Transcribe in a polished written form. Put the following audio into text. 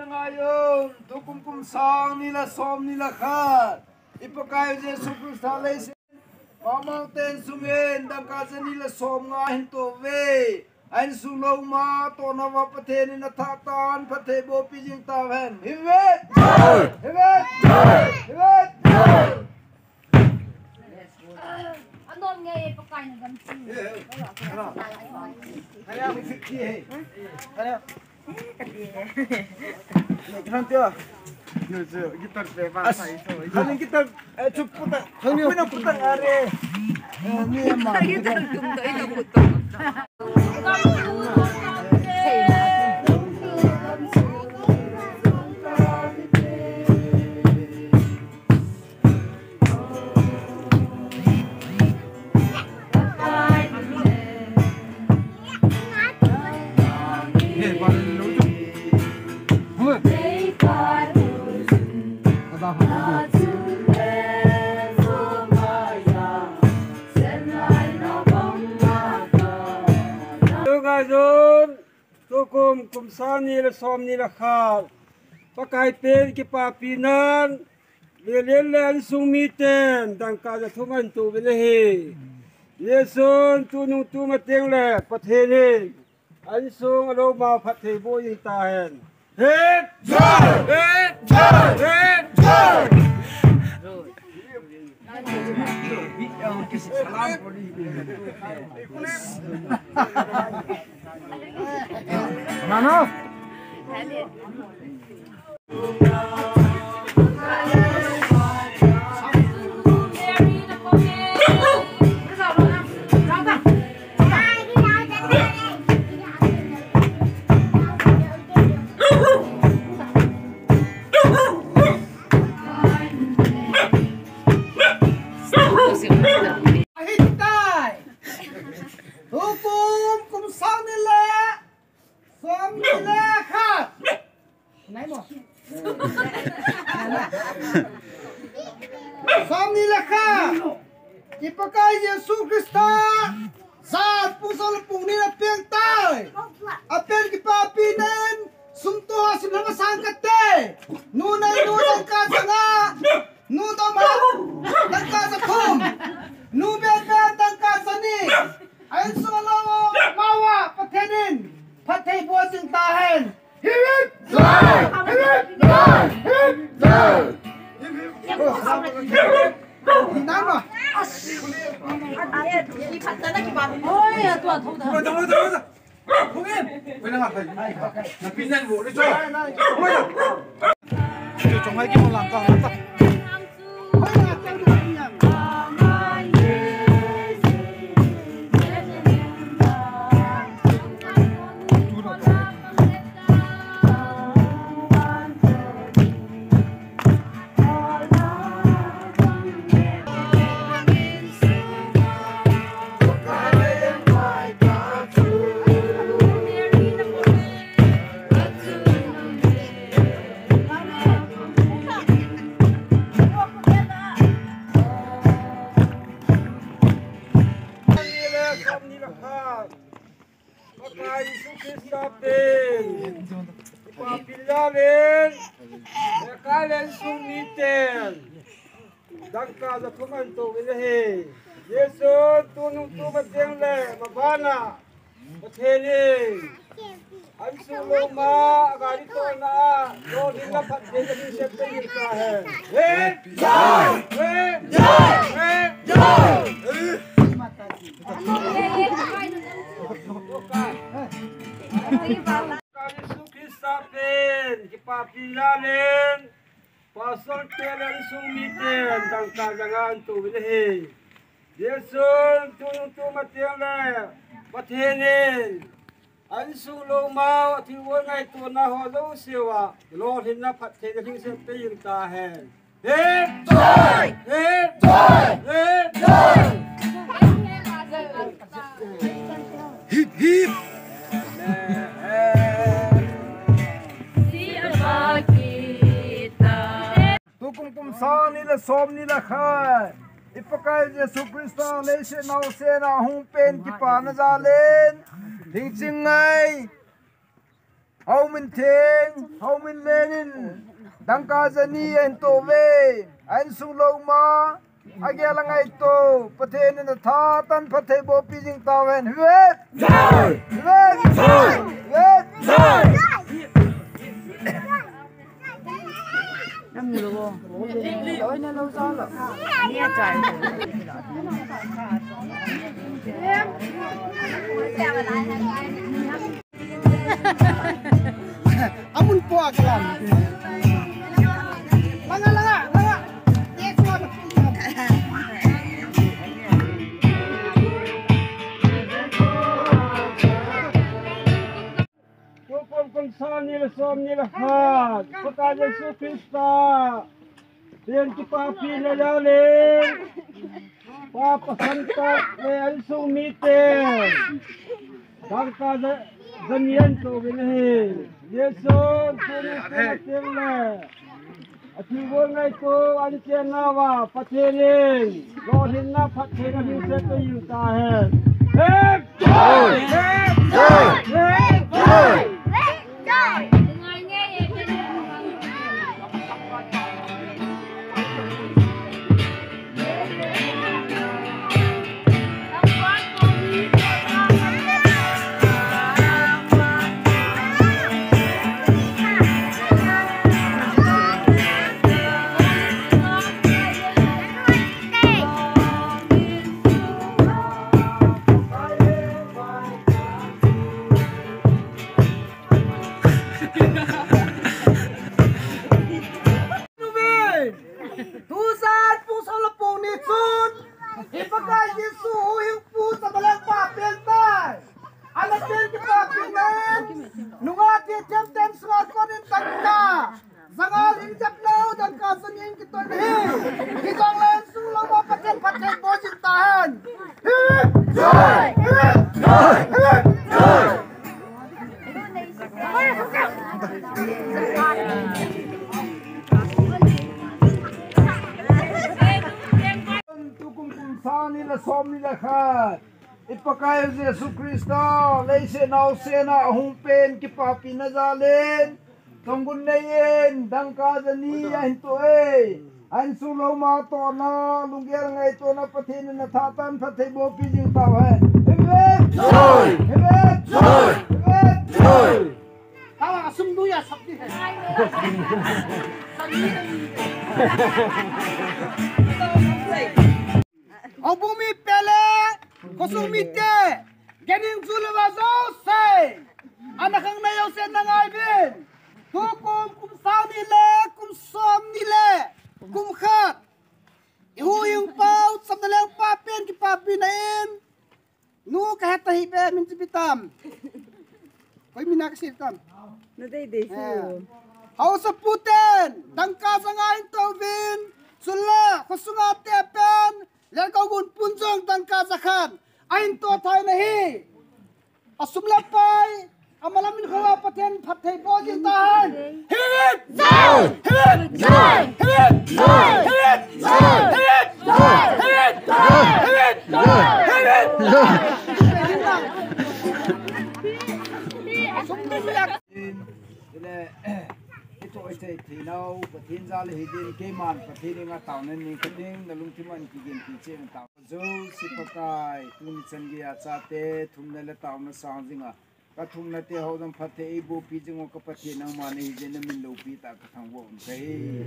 ngayon, tukum sang nila som nila khat. Ipakayo Yesu Kristo lesin. Pamang ten sumen dang kaza nila som nga hinto ve. Ain sulo ma to na wa pathe na thatan pathe bo pijing tawen. Hivet! Hivet! Hivet! Anon ngay ipakayo na gamsi. Kaya may fikti eh. Kaya. Nanti gitar bebas itu. Kalau kita cukup punya putar are. Ini emang. Gitar tumto ina puto. Tukum kumsani la somni la khal pakai pen ki papinan lelelan sumiten dan ka ja thuman tu belehi yeson tunu tu mateng le pathene an sung alo ma phathe bo yin ta hen het jai het jai Mano. Hukum kumsang nila som nila khat. Nãy một. Som nila khat. Ipakai Yesus Kristus. Saat pusol pung nila piang tay. Apen ki papinen sumto hasim nama sangkate. Nunay nunang kasanga. Nudama dan kasakum. Nubebe dan kasani. Ayon solo mawa pathenin. Patay bo sing tahen. Hibit! Jai! Hibit! Jai! Hibit! Jai! Nama. 이 받잖아 기밥. 어이, 또 더. Không yên. Bây giờ phải là pin nhanh vụ đấy cho. Trong hai cái một làm con ta. Papilalen, kalian sumiten, dangka za kumanto bilehi, Yesus tunung tu bateng le, mabana, bathene, ansulo ma agari to na, do dinga pathe jadi septe kita hai, jai, Papilalen, pasal telen sumiten, tangka jangan tu bilehi. Yesus tunung tu matiang le, pathene, ansulo mau tiwon ngai tu na ho lo siwa, lo hinna pathe jadi septe yung ta hai. Jai! Hip hip. Tukum kumsang nila som nila khat. Ipakai Yesu Kristo leise nau se na hung pen ki pa na zalen. Ding ching ngai. hau min theng hau min lenin dangka zani en to ve an sung lo ma age langai to pathen na tha tan pathe bo pi jing tawen vet năm người luôn lỗi nó lâu gió rồi nghe trời amun po akalan langa yes one Hukum kumsan nila som nila khat. Pagka Yesus Krista. Diyan kipapi na lalim. Papasanta na ansong mitin. Dangka zanyan to binahin. Yesus tulis na natirle. At hibol nga ito ang tiyanawa patiling. Lohin na patiling yung seto yung tahen. Hep! Joy! Hep! Joy! Hep! Joy! Tusan pusang lepong ni sun ipakai Yesu huyang pu sa balang papel tay anak din ki papinan nungati tem sungat ko din tagka zangal injap lau dan kasanin ki to ni kijang len sulang mo paten bojin tahan joy Sani la somni la khat ipakai Yesu Krista leise nau sena hung pen ki papi na jalen tongun neyen dangka jani an to e an sulo ma to na lungger ngai to na pathin na thatan phathai bo pi jing taw hai joy joy tawa sum du ya sabdi hai Obumi pele kosumite gening zulwa zo say anakang na yaw sen nangay bin kum sani le kum som nile kum khat ihuyung pau sabdalang papen ki papinain nu kaheta hibe min tipitam koy minak sitam nó đây để hau sa puten dangka sangain tawin sulla kosunga tepen Len kau gun punjong tangka zakhan ain to thai nahi asum lapai amalamin khawa paten phathai bojin tahan hit joy hit joy hit joy hit joy hit joy hit joy hit joy hit joy asum biak ile ito ite tinaw patin zal hidin keman patin nga tawnen ni kading nalung timan kigin pichen taw zo sipakai tun changi achate thumna le tawna sangjinga ka thumna te hodam phathe ibu pijingo ka patin ang mane hidin min lo pi ta ka thangwo sei